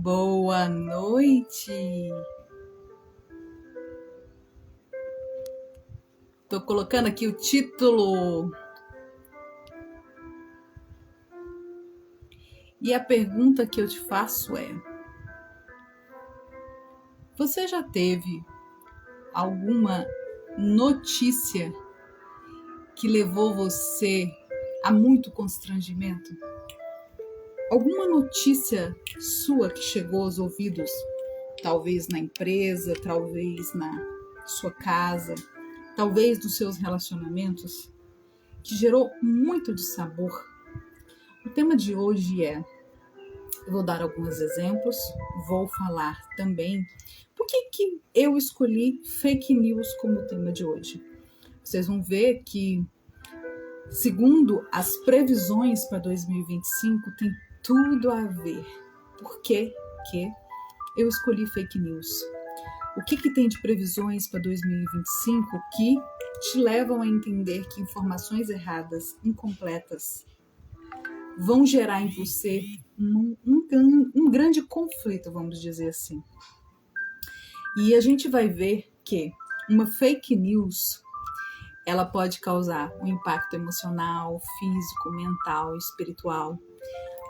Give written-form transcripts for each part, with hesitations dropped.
Boa noite! Tô colocando aqui o título. E a pergunta que eu te faço é: você já teve alguma notícia que levou você a muito constrangimento? Alguma notícia sua que chegou aos ouvidos, talvez na empresa, talvez na sua casa, talvez dos seus relacionamentos, que gerou muito dissabor? O tema de hoje eu vou dar alguns exemplos, vou falar também por que eu escolhi fake news como tema de hoje. Vocês vão ver que, segundo as previsões para 2025, tem tudo a ver. Por que eu escolhi fake news? O que tem de previsões para 2025 que te levam a entender que informações erradas, incompletas, vão gerar em você um grande conflito, vamos dizer assim. E a gente vai ver que uma fake news, ela pode causar um impacto emocional, físico, mental, espiritual.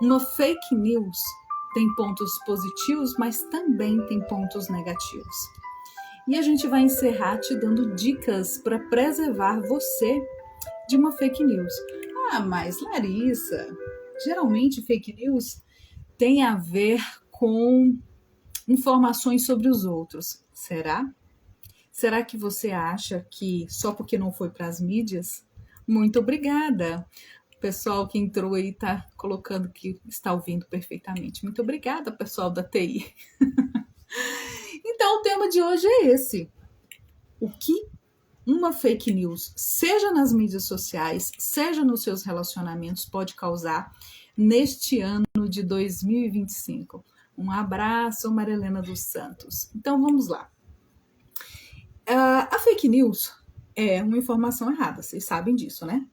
Uma fake news tem pontos positivos, mas também tem pontos negativos. E a gente vai encerrar te dando dicas para preservar você de uma fake news. Ah, mas Larissa, geralmente fake news tem a ver com informações sobre os outros. Será? Será que você acha que só porque não foi para as mídias? Muito obrigada. O pessoal que entrou aí está colocando que está ouvindo perfeitamente. Muito obrigada, pessoal da TI. Então, o tema de hoje é esse. O que uma fake news, seja nas mídias sociais, seja nos seus relacionamentos, pode causar neste ano de 2025. Um abraço, Marilena dos Santos. Então, vamos lá. A fake news é uma informação errada, vocês sabem disso, né?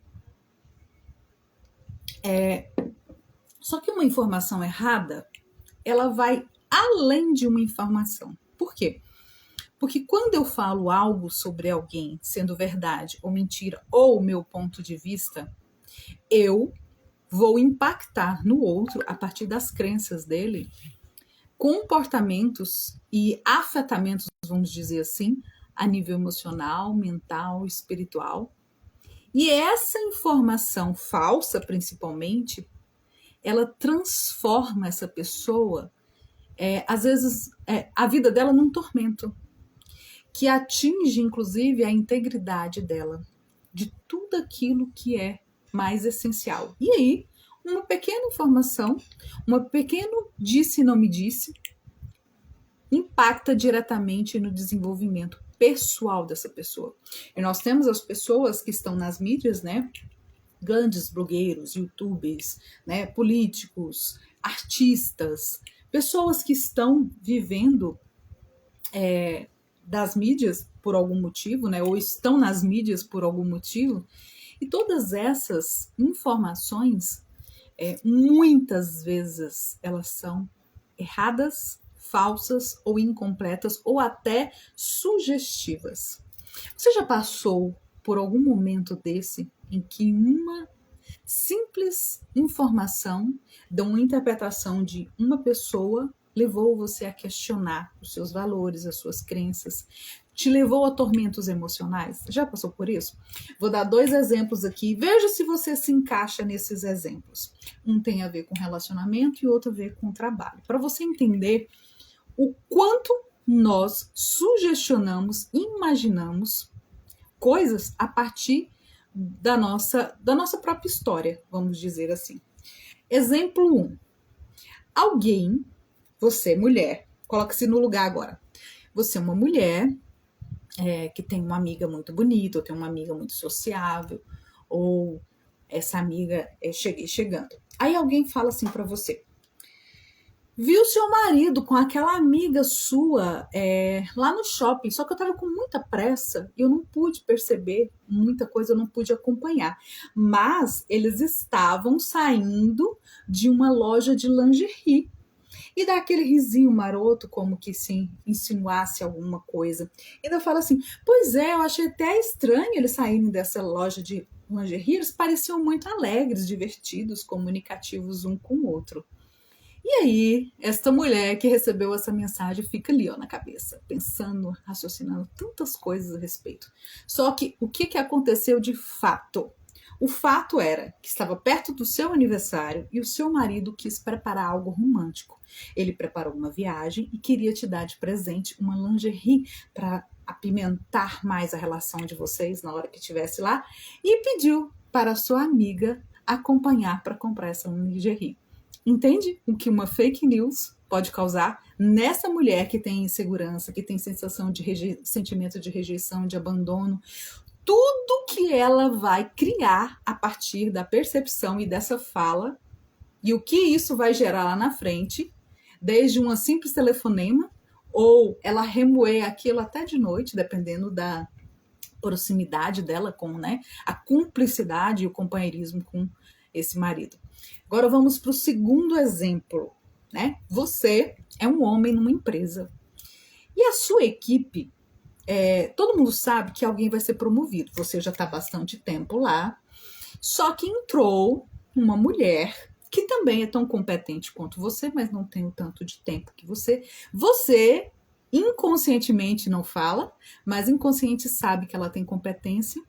Só que uma informação errada, ela vai além de uma informação. Por quê? Porque quando eu falo algo sobre alguém, sendo verdade ou mentira, ou o meu ponto de vista, eu vou impactar no outro, a partir das crenças dele, comportamentos e afetamentos, vamos dizer assim, a nível emocional, mental, espiritual. E essa informação falsa, principalmente, ela transforma essa pessoa, às vezes, a vida dela num tormento, que atinge, inclusive, a integridade dela, de tudo aquilo que é mais essencial. E aí, uma pequena informação, uma pequeno disse e não me disse, impacta diretamente no desenvolvimento pessoal dessa pessoa. E nós temos as pessoas que estão nas mídias, né? Grandes blogueiros, youtubers, né? Políticos, artistas, pessoas que estão vivendo das mídias por algum motivo, né? Ou estão nas mídias por algum motivo. E todas essas informações, muitas vezes, elas são erradas, falsas ou incompletas ou até sugestivas. Você já passou por algum momento desse em que uma simples informação de uma interpretação de uma pessoa levou você a questionar os seus valores, as suas crenças, te levou a tormentos emocionais? Já passou por isso? Vou dar 2 exemplos aqui. Veja se você se encaixa nesses exemplos. Um tem a ver com relacionamento e outro a ver com trabalho. Para você entender o quanto nós sugestionamos, imaginamos coisas a partir da nossa própria história, vamos dizer assim. Exemplo 1. Alguém, você, mulher, coloque-se no lugar agora. Você é uma mulher que tem uma amiga muito bonita, ou tem uma amiga muito sociável, ou essa amiga chegando. Aí alguém fala assim para você: viu seu marido com aquela amiga sua lá no shopping, só que eu tava com muita pressa e eu não pude perceber muita coisa, eu não pude acompanhar. Mas eles estavam saindo de uma loja de lingerie. e dá aquele risinho maroto, como que se insinuasse alguma coisa. Ainda fala assim, pois é, eu achei até estranho eles saírem dessa loja de lingerie, eles pareciam muito alegres, divertidos, comunicativos um com o outro. E aí, esta mulher que recebeu essa mensagem fica ali, ó, na cabeça, pensando, raciocinando tantas coisas a respeito. Só que o que aconteceu de fato? O fato era que estava perto do seu aniversário e o seu marido quis preparar algo romântico. Ele preparou uma viagem e queria te dar de presente uma lingerie para apimentar mais a relação de vocês na hora que estivesse lá e pediu para a sua amiga acompanhar para comprar essa lingerie. Entende o que uma fake news pode causar nessa mulher que tem insegurança, que tem sensação de sentimento de rejeição, de abandono? Tudo que ela vai criar a partir da percepção e dessa fala, e o que isso vai gerar lá na frente, desde um simples telefonema, ou ela remoer aquilo até de noite, dependendo da proximidade dela com, né, a cumplicidade e o companheirismo com esse marido. Agora vamos para o segundo exemplo, né? Você é um homem numa empresa e a sua equipe, todo mundo sabe que alguém vai ser promovido. Você já está há bastante tempo lá, só que entrou uma mulher que também é tão competente quanto você, mas não tem o tanto de tempo que você. Você inconscientemente não fala, mas inconsciente sabe que ela tem competência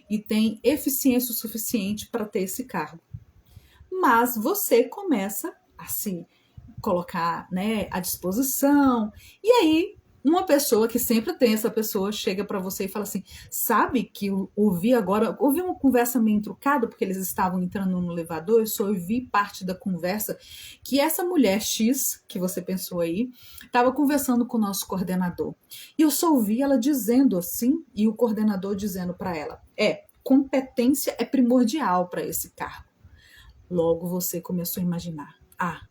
e tem eficiência o suficiente para ter esse cargo. Mas você começa a se colocar, né, à disposição, e aí uma pessoa que sempre tem essa pessoa chega para você e fala assim, sabe que eu ouvi uma conversa meio trucada, porque eles estavam entrando no elevador, eu só ouvi parte da conversa, que essa mulher X, que você pensou aí, estava conversando com o nosso coordenador, e eu só ouvi ela dizendo assim, e o coordenador dizendo para ela, competência é primordial para esse cargo. Logo você começou a imaginar,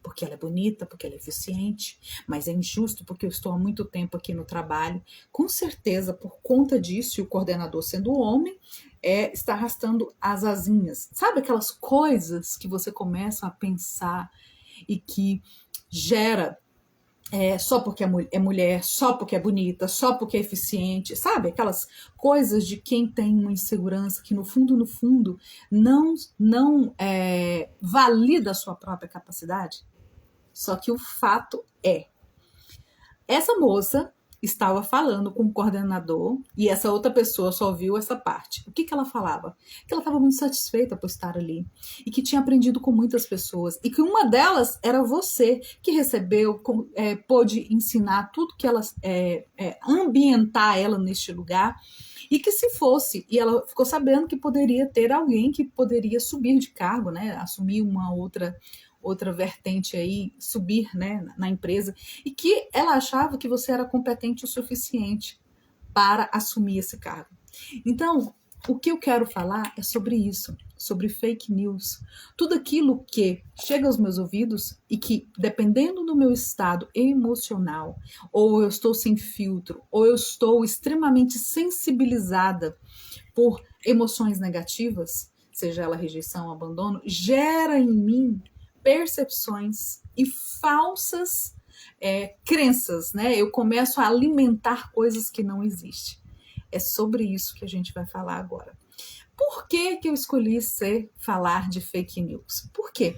porque ela é bonita, porque ela é eficiente, mas é injusto porque eu estou há muito tempo aqui no trabalho. Com certeza, por conta disso, e o coordenador sendo homem, está arrastando as asinhas. Sabe aquelas coisas que você começa a pensar e que gera só porque é mulher, só porque é bonita, só porque é eficiente, sabe? Aquelas coisas de quem tem uma insegurança que no fundo, não valida a sua própria capacidade. Só que o fato essa moça estava falando com o coordenador e essa outra pessoa só viu essa parte. O que ela falava? Que ela estava muito satisfeita por estar ali e que tinha aprendido com muitas pessoas e que uma delas era você, que recebeu, pôde ensinar tudo que ela, ambientar ela neste lugar e que se fosse, e ela ficou sabendo que poderia ter alguém que poderia subir de cargo, né, assumir uma outra vertente aí, subir, né, na empresa, e que ela achava que você era competente o suficiente para assumir esse cargo. Então, o que eu quero falar é sobre isso, sobre fake news. Tudo aquilo que chega aos meus ouvidos e que, dependendo do meu estado emocional, ou eu estou sem filtro, ou eu estou extremamente sensibilizada por emoções negativas, seja ela rejeição, abandono, gera em mim percepções e falsas crenças, né? Eu começo a alimentar coisas que não existem. É sobre isso que a gente vai falar agora. Por que eu escolhi falar de fake news? Por quê?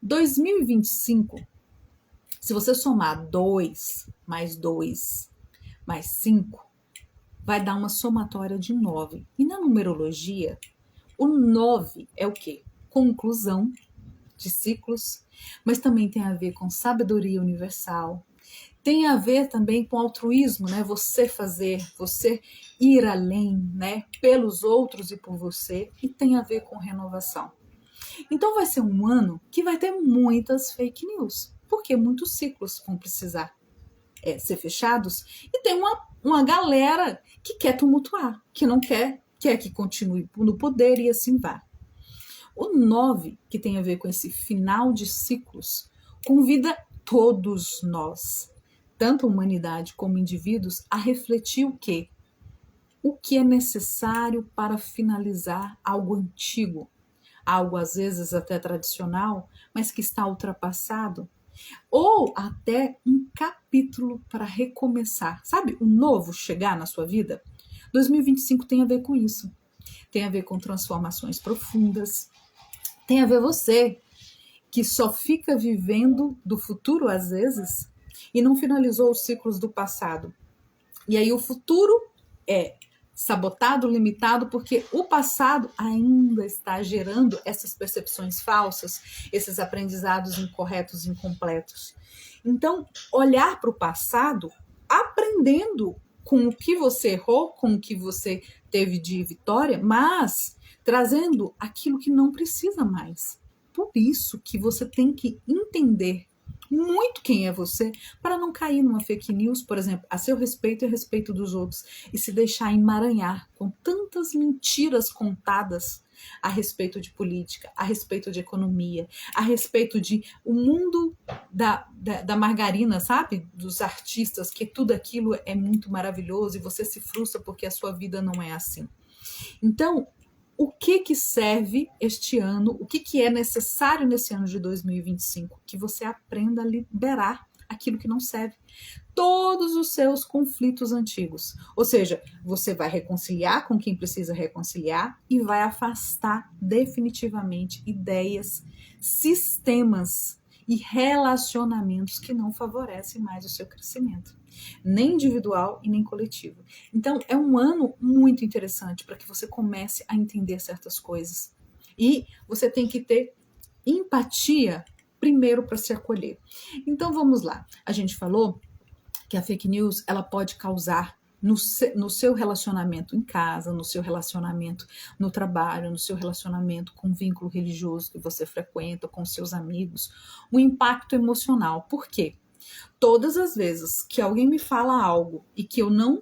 2025, se você somar 2 mais 2 mais 5, vai dar uma somatória de 9. E na numerologia, o 9 é o quê? Conclusão de ciclos, mas também tem a ver com sabedoria universal, tem a ver também com altruísmo, né? Você ir além, né? Pelos outros e por você, e tem a ver com renovação. Então vai ser um ano que vai ter muitas fake news, porque muitos ciclos vão precisar ser fechados, e tem uma galera que quer tumultuar, que não quer que continue no poder e assim vai. O 9, que tem a ver com esse final de ciclos, convida todos nós, tanto a humanidade como indivíduos, a refletir o quê? O que é necessário para finalizar algo antigo, algo às vezes até tradicional, mas que está ultrapassado, ou até um capítulo para recomeçar. Sabe, um novo chegar na sua vida? 2025 tem a ver com isso. Tem a ver com transformações profundas. Tem a ver você que só fica vivendo do futuro às vezes e não finalizou os ciclos do passado. E aí o futuro é sabotado, limitado, porque o passado ainda está gerando essas percepções falsas, esses aprendizados incorretos, incompletos. Então, olhar para o passado, aprendendo com o que você errou, com o que você teve de vitória, mas trazendo aquilo que não precisa mais. Por isso que você tem que entender muito quem é você para não cair numa fake news, por exemplo, a seu respeito e a respeito dos outros, e se deixar emaranhar com tantas mentiras contadas a respeito de política, a respeito de economia, a respeito de o mundo da margarina, sabe? Dos artistas, que tudo aquilo é muito maravilhoso e você se frustra porque a sua vida não é assim. Então, o que serve este ano, o que é necessário nesse ano de 2025? Que você aprenda a liberar aquilo que não serve. Todos os seus conflitos antigos. Ou seja, você vai reconciliar com quem precisa reconciliar e vai afastar definitivamente ideias, sistemas e relacionamentos que não favorecem mais o seu crescimento, nem individual e nem coletivo. Então, é um ano muito interessante para que você comece a entender certas coisas. E você tem que ter empatia primeiro para se acolher. Então, vamos lá. A gente falou que a fake news ela pode causar no seu relacionamento em casa, no seu relacionamento no trabalho, no seu relacionamento com o vínculo religioso que você frequenta, com seus amigos, um impacto emocional. Por quê? Todas as vezes que alguém me fala algo e que eu não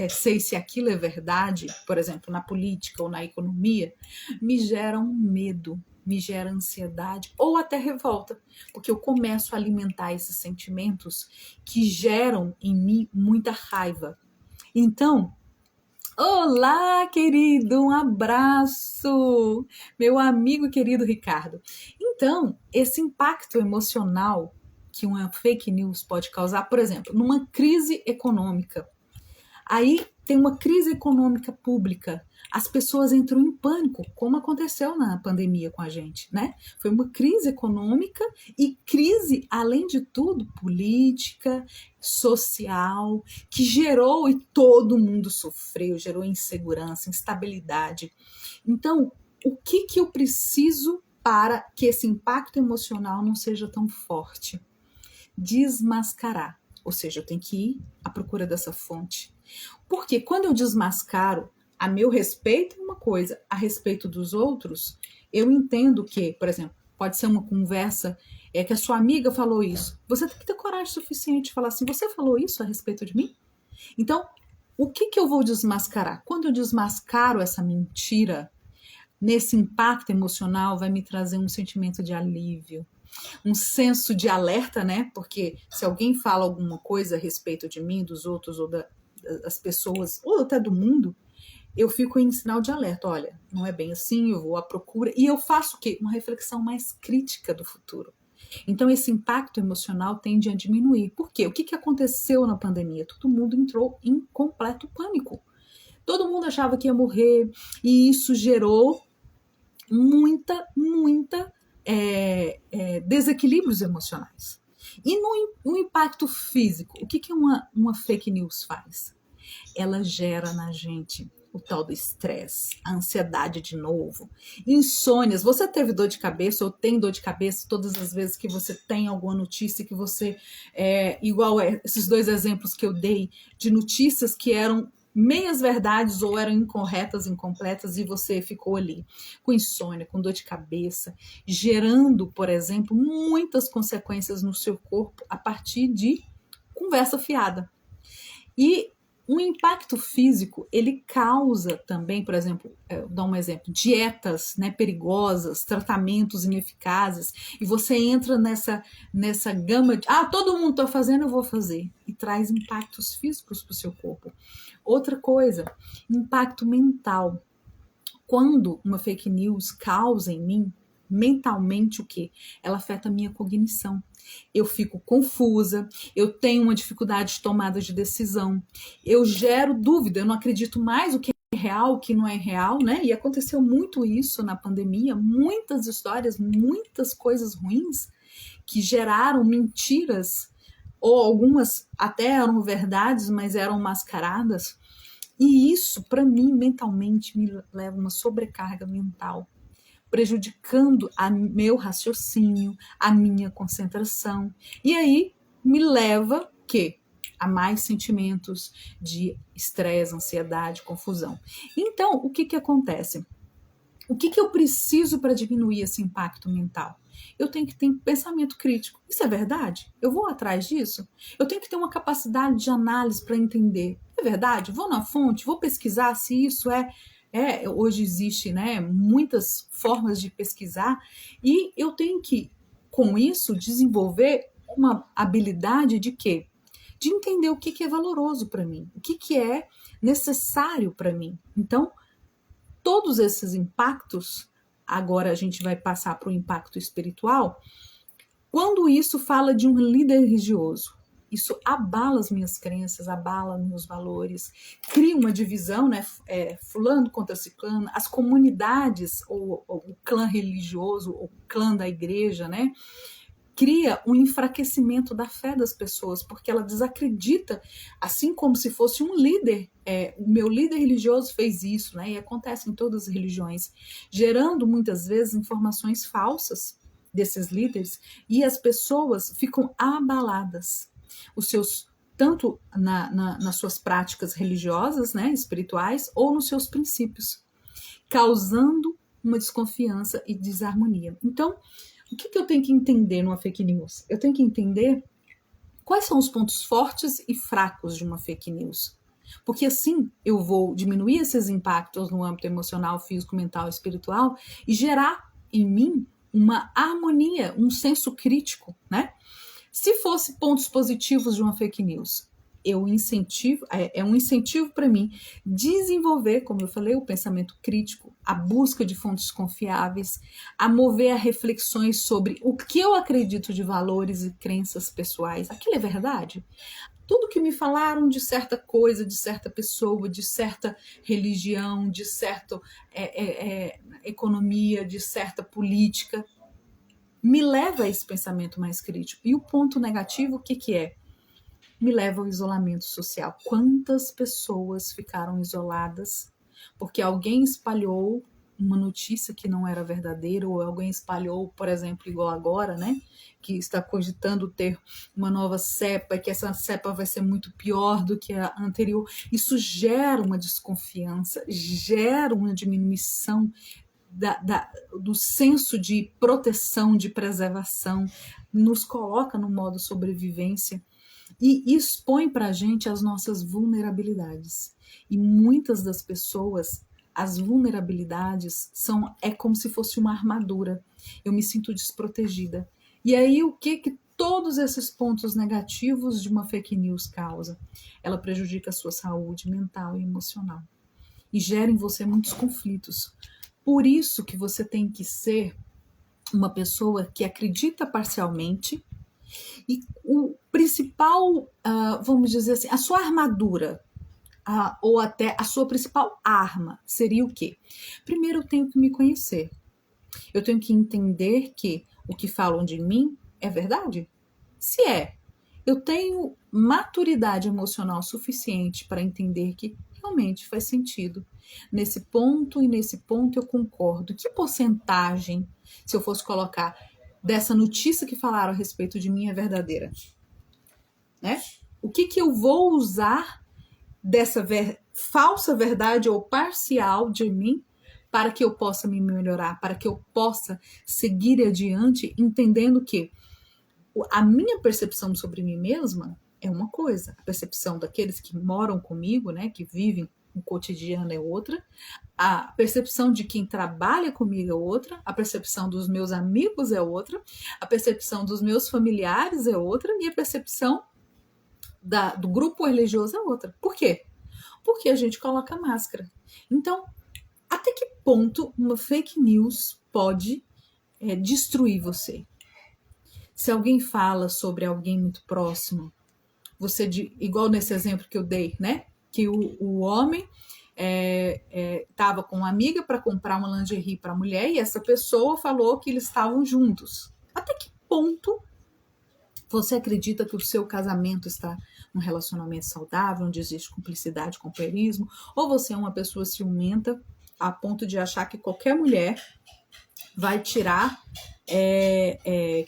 sei se aquilo é verdade, por exemplo, na política ou na economia, me gera um medo, me gera ansiedade ou até revolta, porque eu começo a alimentar esses sentimentos que geram em mim muita raiva. Então, olá, querido, um abraço, meu amigo querido Ricardo. Então, esse impacto emocional que uma fake news pode causar, por exemplo, numa crise econômica. Aí tem uma crise econômica pública, as pessoas entram em pânico, como aconteceu na pandemia com a gente, né? Foi uma crise econômica e crise, além de tudo, política, social, que gerou e todo mundo sofreu, gerou insegurança, instabilidade. Então, o que eu preciso para que esse impacto emocional não seja tão forte? Desmascarar, ou seja, eu tenho que ir à procura dessa fonte. Porque quando eu desmascaro a meu respeito é uma coisa, a respeito dos outros, eu entendo que, por exemplo, pode ser uma conversa que a sua amiga falou isso. Você tem que ter coragem suficiente de falar assim, você falou isso a respeito de mim? Então, o que eu vou desmascarar? Quando eu desmascaro essa mentira, nesse impacto emocional vai me trazer um sentimento de alívio, um senso de alerta, né? Porque se alguém fala alguma coisa a respeito de mim, dos outros ou das pessoas, ou até do mundo, eu fico em sinal de alerta. Olha, não é bem assim, eu vou à procura. E eu faço o quê? Uma reflexão mais crítica do futuro. Então, esse impacto emocional tende a diminuir. Por quê? O que aconteceu na pandemia? Todo mundo entrou em completo pânico. Todo mundo achava que ia morrer e isso gerou muita desequilíbrios emocionais. E no impacto físico, o que uma fake news faz? Ela gera na gente o tal do estresse, a ansiedade de novo, insônias. Você teve dor de cabeça ou tem dor de cabeça todas as vezes que você tem alguma notícia que você, igual esses dois exemplos que eu dei de notícias que eram meias verdades ou eram incorretas, incompletas e você ficou ali com insônia, com dor de cabeça, gerando, por exemplo, muitas consequências no seu corpo a partir de conversa fiada. E um impacto físico, ele causa também, por exemplo, vou dar um exemplo, dietas, né, perigosas, tratamentos ineficazes, e você entra nessa gama de, todo mundo está fazendo, eu vou fazer, e traz impactos físicos para o seu corpo. Outra coisa, impacto mental. Quando uma fake news causa em mim mentalmente o quê? Ela afeta a minha cognição. Eu fico confusa, eu tenho uma dificuldade de tomada de decisão, eu gero dúvida, eu não acredito mais o que é real, o que não é real, né? E aconteceu muito isso na pandemia, muitas histórias, muitas coisas ruins que geraram mentiras, ou algumas até eram verdades, mas eram mascaradas. E isso, para mim, mentalmente, me leva a uma sobrecarga mental, prejudicando a meu raciocínio, a minha concentração. E aí me leva que a mais sentimentos de estresse, ansiedade, confusão. Então, o que acontece? O que eu preciso para diminuir esse impacto mental? Eu tenho que ter pensamento crítico. Isso é verdade? Eu vou atrás disso? Eu tenho que ter uma capacidade de análise para entender. É verdade? Vou na fonte, vou pesquisar se isso hoje existe, né, muitas formas de pesquisar, e eu tenho que, com isso, desenvolver uma habilidade de quê? De entender o que é valoroso para mim, o que é necessário para mim. Então, todos esses impactos, agora a gente vai passar para o impacto espiritual, quando isso fala de um líder religioso, isso abala as minhas crenças, abala meus valores, cria uma divisão, né? Fulano contra ciclano, as comunidades, ou o clã religioso, o clã da igreja, né? Cria um enfraquecimento da fé das pessoas, porque ela desacredita, assim como se fosse um líder. O meu líder religioso fez isso, né? E acontece em todas as religiões, gerando muitas vezes informações falsas desses líderes, e as pessoas ficam abaladas. Os seus, tanto nas suas práticas religiosas, né, espirituais, ou nos seus princípios, causando uma desconfiança e desarmonia. Então, o que eu tenho que entender numa fake news? Eu tenho que entender quais são os pontos fortes e fracos de uma fake news. Porque assim eu vou diminuir esses impactos no âmbito emocional, físico, mental e espiritual e gerar em mim uma harmonia, um senso crítico, né? Se fosse pontos positivos de uma fake news, é um incentivo para mim desenvolver, como eu falei, o pensamento crítico, a busca de fontes confiáveis, a mover a reflexões sobre o que eu acredito de valores e crenças pessoais. Aquilo é verdade? Tudo que me falaram de certa coisa, de certa pessoa, de certa religião, de certa economia, de certa política, me leva a esse pensamento mais crítico. E o ponto negativo, o que é? Me leva ao isolamento social. Quantas pessoas ficaram isoladas porque alguém espalhou uma notícia que não era verdadeira, ou alguém espalhou, por exemplo, igual agora, né, que está cogitando ter uma nova cepa, que essa cepa vai ser muito pior do que a anterior. Isso gera uma desconfiança, gera uma diminuição do senso de proteção, de preservação, nos coloca no modo sobrevivência e expõe para a gente as nossas vulnerabilidades. E muitas das pessoas, as vulnerabilidades é como se fosse uma armadura. Eu me sinto desprotegida. E aí o que todos esses pontos negativos de uma fake news causa? Ela prejudica a sua saúde mental e emocional. E gera em você muitos conflitos. Por isso que você tem que ser uma pessoa que acredita parcialmente. E o principal, vamos dizer assim, a sua armadura, ou até a sua principal arma, seria o quê? Primeiro eu tenho que me conhecer. Eu tenho que entender que o que falam de mim é verdade? Se eu tenho maturidade emocional suficiente para entender que realmente faz sentido. Nesse ponto e nesse ponto eu concordo. Que porcentagem, se eu fosse colocar, dessa notícia que falaram a respeito de mim é verdadeira? Né? O que eu vou usar dessa falsa verdade ou parcial de mim para que eu possa me melhorar, para que eu possa seguir adiante, entendendo que a minha percepção sobre mim mesma é uma coisa, a percepção daqueles que moram comigo, né, que vivem o cotidiano é outra, a percepção de quem trabalha comigo é outra, a percepção dos meus amigos é outra, a percepção dos meus familiares é outra e a percepção do grupo religioso é outra. Por quê? Porque a gente coloca máscara. Então, até que ponto uma fake news pode destruir você. Se alguém fala sobre alguém muito próximo, você, igual nesse exemplo que eu dei, né? Que o homem estava com uma amiga para comprar uma lingerie para a mulher e essa pessoa falou que eles estavam juntos. Até que ponto você acredita que o seu casamento está num relacionamento saudável, onde existe cumplicidade, companheirismo, ou você é uma pessoa ciumenta a ponto de achar que qualquer mulher vai tirar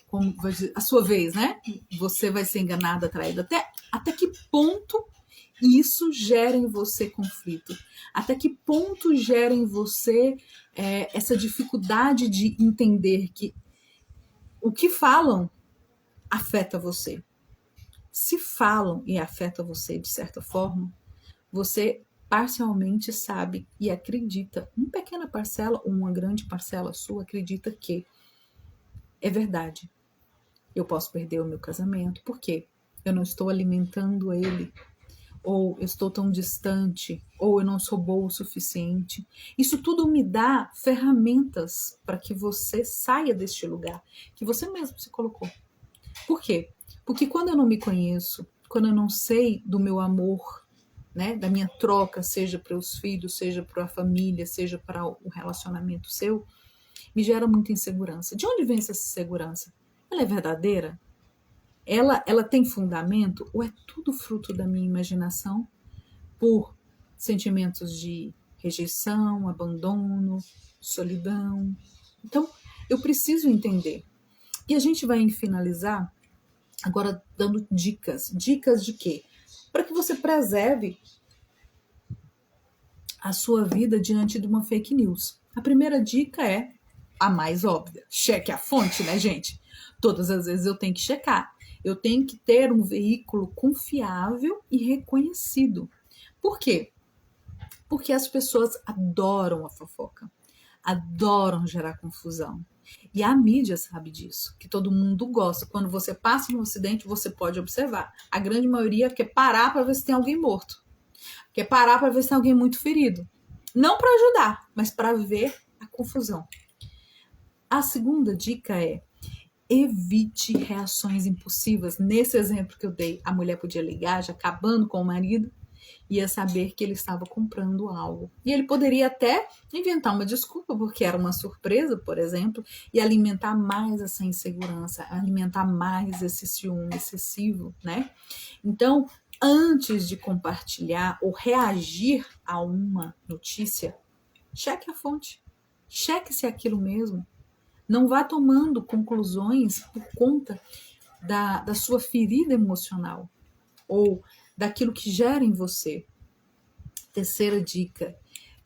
como vai dizer, a sua vez, né? Você vai ser enganada, traída. Até que ponto isso gera em você conflito? Até que ponto gera em você essa dificuldade de entender que o que falam afeta você? Se falam e afeta você de certa forma, você parcialmente sabe e acredita, uma pequena parcela ou uma grande parcela sua acredita que é verdade. Eu posso perder o meu casamento, por quê? Eu não estou alimentando ele, ou eu estou tão distante, ou eu não sou boa o suficiente. Isso tudo me dá ferramentas para que você saia deste lugar que você mesmo se colocou. Por quê? Porque quando eu não me conheço, quando eu não sei do meu amor, né, da minha troca, seja para os filhos, seja para a família, seja para o relacionamento seu, me gera muita insegurança. De onde vem essa insegurança? Ela é verdadeira? Ela tem fundamento? Ou é tudo fruto da minha imaginação por sentimentos de rejeição, abandono, solidão? Então, eu preciso entender. E a gente vai finalizar agora dando dicas. Dicas de quê? Para que você preserve a sua vida diante de uma fake news. A primeira dica é a mais óbvia. Cheque a fonte, né, gente? Todas as vezes eu tenho que checar. Eu tenho que ter um veículo confiável e reconhecido. Por quê? Porque as pessoas adoram a fofoca, adoram gerar confusão. E a mídia sabe disso, que todo mundo gosta. Quando você passa no acidente, você pode observar. A grande maioria quer parar para ver se tem alguém morto. Quer parar para ver se tem alguém muito ferido. Não para ajudar, mas para ver a confusão. A segunda dica é: evite reações impulsivas. Nesse exemplo que eu dei, a mulher podia ligar, já acabando com o marido, ia saber que ele estava comprando algo. E ele poderia até inventar uma desculpa, porque era uma surpresa, por exemplo, e alimentar mais essa insegurança, alimentar mais esse ciúme excessivo, né? Então, antes de compartilhar ou reagir a uma notícia, cheque a fonte. Cheque se é aquilo mesmo. Não vá tomando conclusões por conta da sua ferida emocional ou daquilo que gera em você. Terceira dica: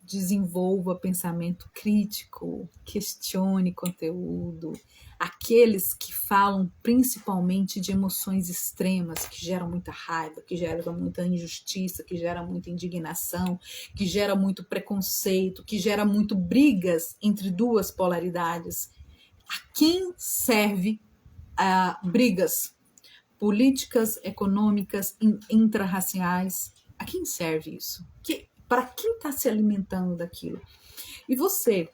desenvolva pensamento crítico, questione conteúdo. Aqueles que falam principalmente de emoções extremas, que geram muita raiva, que geram muita injustiça, que geram muita indignação, que geram muito preconceito, que geram muito brigas entre duas polaridades. A quem serve brigas políticas, econômicas, intrarraciais? A quem serve isso? Para quem está se alimentando daquilo? E você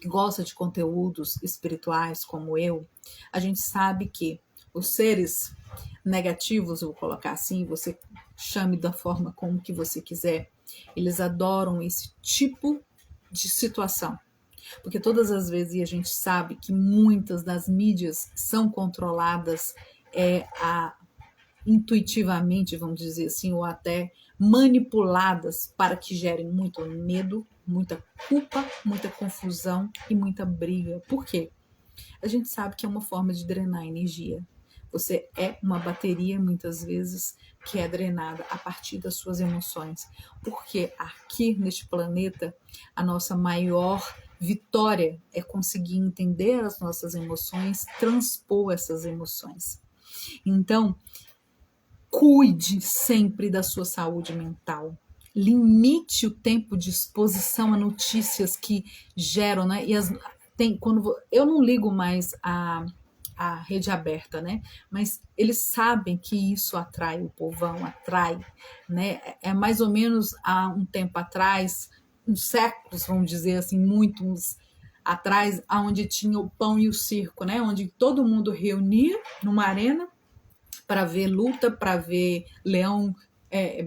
que gosta de conteúdos espirituais como eu, a gente sabe que os seres negativos, eu vou colocar assim, você chame da forma como que você quiser, eles adoram esse tipo de situação. Porque todas as vezes, e a gente sabe que muitas das mídias são controladas intuitivamente, vamos dizer assim, ou até manipuladas para que gerem muito medo, muita culpa, muita confusão e muita briga. Por quê? A gente sabe que é uma forma de drenar energia. Você é uma bateria, muitas vezes, que é drenada a partir das suas emoções. Porque aqui neste planeta, a nossa maior vitória é conseguir entender as nossas emoções, transpor essas emoções. Então, cuide sempre da sua saúde mental. Limite o tempo de exposição a notícias que geram, né? Eu não ligo mais a rede aberta, né? Mas eles sabem que isso atrai o povão, atrai, né? É mais ou menos há um tempo atrás, uns séculos, vamos dizer assim, muitos atrás, onde tinha o pão e o circo, né? Onde todo mundo reunia numa arena para ver luta, para ver leão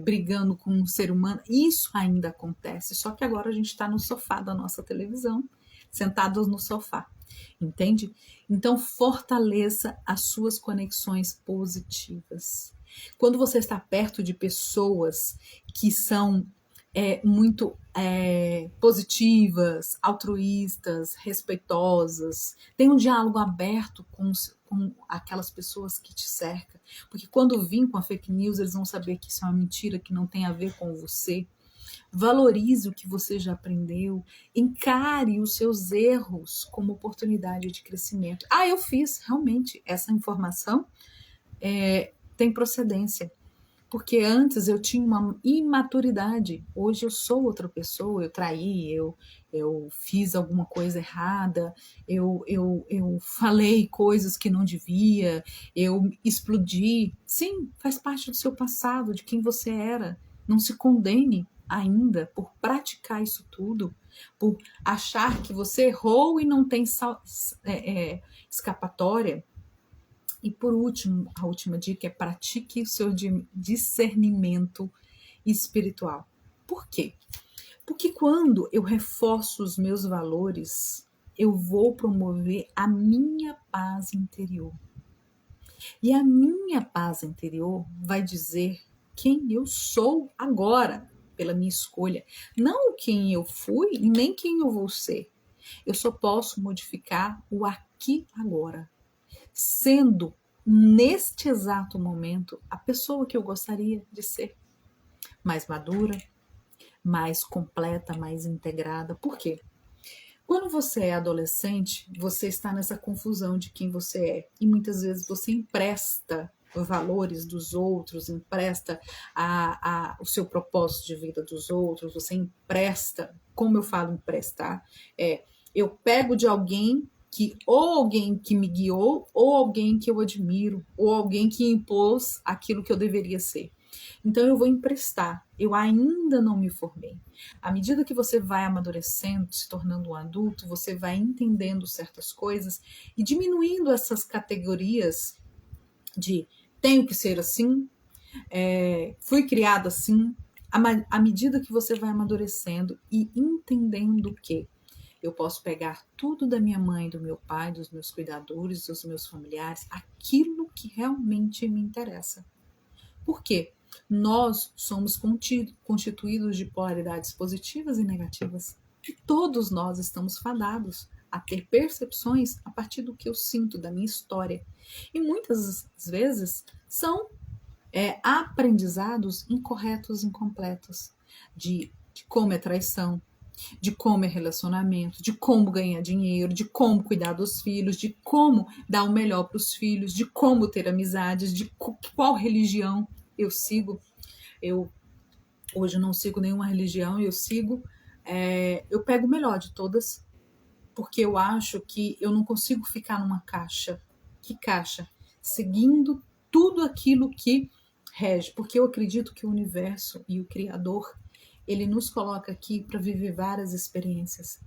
brigando com um ser humano. Isso ainda acontece, só que agora a gente está no sofá da nossa televisão, sentados no sofá, entende? Então fortaleça as suas conexões positivas. Quando você está perto de pessoas que são muito positivas, altruístas, respeitosas, tem um diálogo aberto com aquelas pessoas que te cercam, porque quando vir com a fake news, eles vão saber que isso é uma mentira, que não tem a ver com você. Valorize o que você já aprendeu, encare os seus erros como oportunidade de crescimento. Eu fiz, realmente, essa informação tem procedência. Porque antes eu tinha uma imaturidade, hoje eu sou outra pessoa, eu traí, eu fiz alguma coisa errada, eu falei coisas que não devia, eu explodi. Sim, faz parte do seu passado, de quem você era. Não se condene ainda por praticar isso tudo, por achar que você errou e não tem escapatória. E por último, a última dica é pratique o seu discernimento espiritual. Por quê? Porque quando eu reforço os meus valores, eu vou promover a minha paz interior. E a minha paz interior vai dizer quem eu sou agora, pela minha escolha. Não quem eu fui e nem quem eu vou ser. Eu só posso modificar o aqui agora, sendo neste exato momento a pessoa que eu gostaria de ser, mais madura, mais completa, mais integrada. Por quê? Quando você é adolescente, você está nessa confusão de quem você é e muitas vezes você empresta valores dos outros, empresta o seu propósito de vida dos outros, você empresta, como eu falo emprestar, eu pego de alguém ou alguém que me guiou, ou alguém que eu admiro, ou alguém que impôs aquilo que eu deveria ser. Então eu vou emprestar, eu ainda não me formei. À medida que você vai amadurecendo, se tornando um adulto, você vai entendendo certas coisas e diminuindo essas categorias de tenho que ser assim, fui criado assim. À medida que você vai amadurecendo e entendendo que eu posso pegar tudo da minha mãe, do meu pai, dos meus cuidadores, dos meus familiares, aquilo que realmente me interessa. Por quê? Nós somos constituídos de polaridades positivas e negativas. E todos nós estamos fadados a ter percepções a partir do que eu sinto, da minha história. E muitas vezes são aprendizados incorretos, incompletos, de como é traição, de como é relacionamento, de como ganhar dinheiro, de como cuidar dos filhos, de como dar o melhor para os filhos, de como ter amizades, de qual religião eu sigo. Eu hoje não sigo nenhuma religião, eu pego o melhor de todas, porque eu acho que eu não consigo ficar numa caixa. Que caixa? Seguindo tudo aquilo que rege, porque eu acredito que o universo e o Criador, ele nos coloca aqui para viver várias experiências.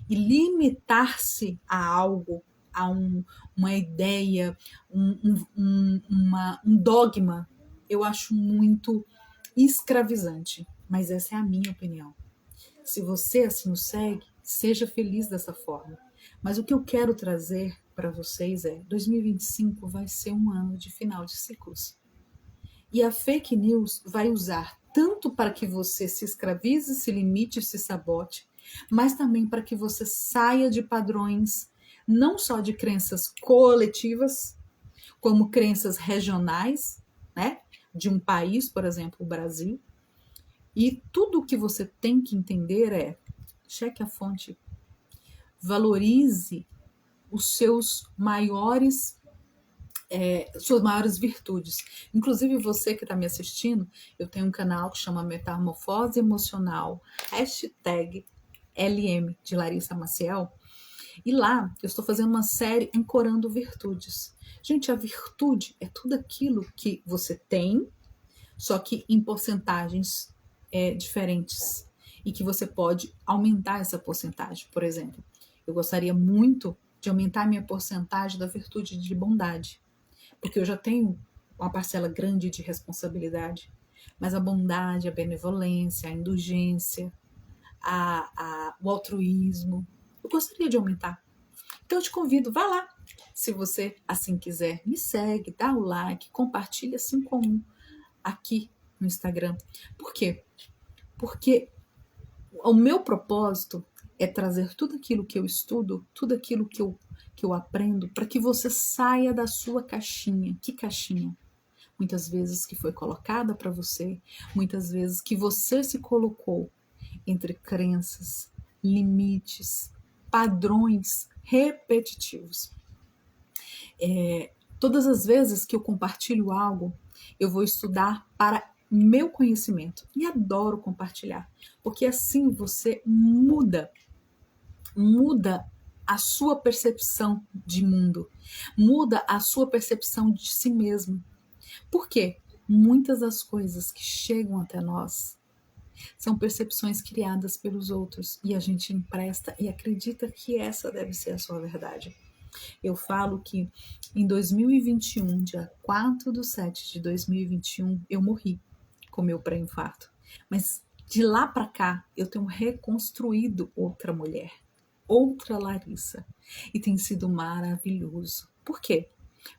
E limitar-se a algo, a uma ideia, um dogma, eu acho muito escravizante. Mas essa é a minha opinião. Se você assim o segue, seja feliz dessa forma. Mas o que eu quero trazer para vocês 2025 vai ser um ano de final de ciclos. E a fake news vai usar tanto para que você se escravize, se limite, se sabote, mas também para que você saia de padrões, não só de crenças coletivas, como crenças regionais, né? De um país, por exemplo, o Brasil. E tudo o que você tem que entender cheque a fonte, valorize os seus suas maiores virtudes. Inclusive você que está me assistindo, eu tenho um canal que chama Metamorfose Emocional, #LM de Larissa Maciel, e lá eu estou fazendo uma série ancorando virtudes. Gente, a virtude é tudo aquilo que você tem, só que em porcentagens diferentes, e que você pode aumentar essa porcentagem. Por exemplo, Eu gostaria muito de aumentar a minha porcentagem da virtude de bondade, porque eu já tenho uma parcela grande de responsabilidade, mas a bondade, a benevolência, a indulgência, o altruísmo, eu gostaria de aumentar. Então eu te convido, vá lá. Se você assim quiser, me segue, dá o like, compartilha assim como aqui no Instagram. Por quê? Porque o meu propósito é trazer tudo aquilo que eu estudo, tudo aquilo que eu aprendo, para que você saia da sua caixinha. Que caixinha? Muitas vezes que foi colocada para você, muitas vezes que você se colocou entre crenças, limites, padrões repetitivos. Todas as vezes que eu compartilho algo, eu vou estudar para meu conhecimento e adoro compartilhar, porque assim você muda a sua percepção de mundo, muda a sua percepção de si mesmo. Por quê? Muitas das coisas que chegam até nós são percepções criadas pelos outros e a gente empresta e acredita que essa deve ser a sua verdade. Eu falo que em 2021, dia 4/7/2021, eu morri com meu pré-infarto. Mas de lá para cá, eu tenho reconstruído outra mulher, outra Larissa. E tem sido maravilhoso. Por quê?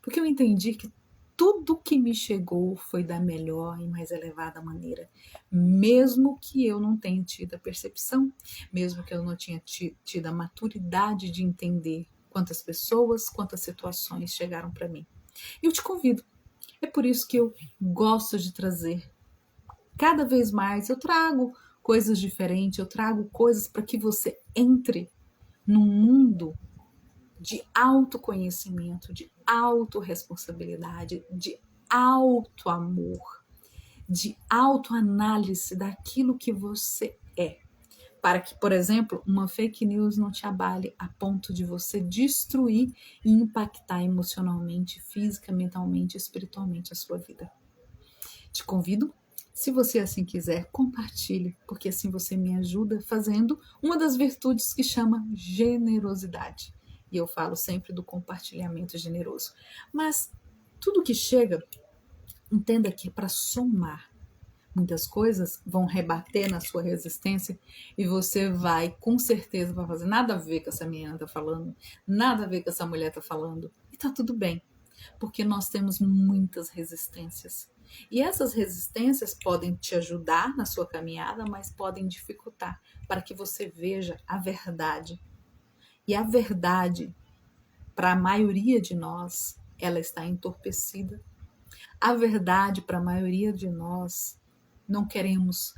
Porque eu entendi que tudo que me chegou foi da melhor e mais elevada maneira, mesmo que eu não tenha tido a percepção, mesmo que eu não tenha tido a maturidade de entender quantas pessoas, quantas situações chegaram para mim. Eu te convido. É por isso que eu gosto de trazer. Cada vez mais eu trago coisas diferentes, eu trago coisas para que você entre num mundo de autoconhecimento, de autorresponsabilidade, de autoamor, de autoanálise daquilo que você é. Para que, por exemplo, uma fake news não te abale a ponto de você destruir e impactar emocionalmente, física, mentalmente, espiritualmente a sua vida. Te convido, se você assim quiser, compartilhe, porque assim você me ajuda fazendo uma das virtudes que chama generosidade. E eu falo sempre do compartilhamento generoso. Mas tudo que chega, entenda que é para somar. Muitas coisas vão rebater na sua resistência e você vai, com certeza, vai fazer nada a ver com essa menina tá falando, nada a ver com essa mulher tá falando. E tá tudo bem, porque nós temos muitas resistências. E essas resistências podem te ajudar na sua caminhada, mas podem dificultar para que você veja a verdade. E a verdade, para a maioria de nós, ela está entorpecida. A verdade, para a maioria de nós, não queremos,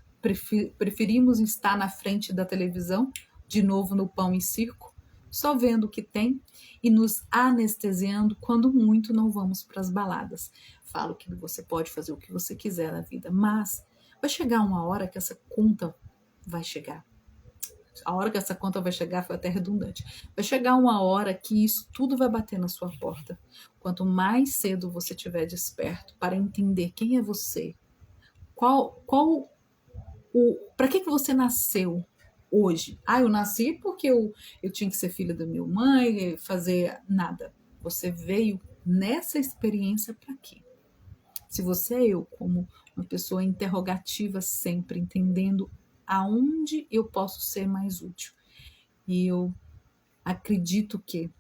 preferimos estar na frente da televisão, de novo no pão e circo, só vendo o que tem e nos anestesiando quando muito não vamos para as baladas. Falo que você pode fazer o que você quiser na vida, mas vai chegar uma hora que essa conta vai chegar. A hora que essa conta vai chegar foi até redundante. Vai chegar uma hora que isso tudo vai bater na sua porta. Quanto mais cedo você estiver desperto para entender quem é você, para que você nasceu hoje? Eu nasci porque eu tinha que ser filha da minha mãe, fazer nada. Você veio nessa experiência para quê? Se você é eu, como uma pessoa interrogativa sempre, entendendo aonde eu posso ser mais útil. E eu acredito que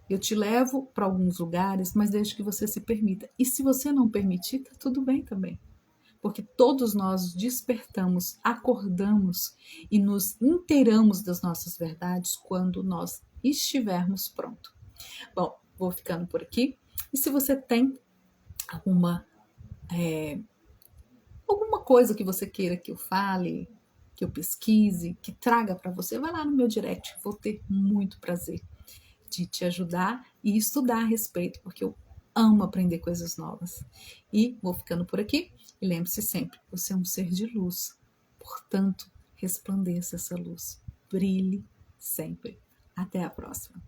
eu te levo para alguns lugares, mas desde que você se permita. E se você não permitir, tá tudo bem também. Porque todos nós despertamos, acordamos e nos inteiramos das nossas verdades quando nós estivermos prontos. Bom, vou ficando por aqui. E se você tem alguma coisa que você queira que eu fale, que eu pesquise, que traga para você, vai lá no meu direct. Vou ter muito prazer de te ajudar e estudar a respeito, porque eu amo aprender coisas novas. E vou ficando por aqui. E lembre-se sempre, você é um ser de luz. Portanto, resplandeça essa luz. Brilhe sempre. Até a próxima.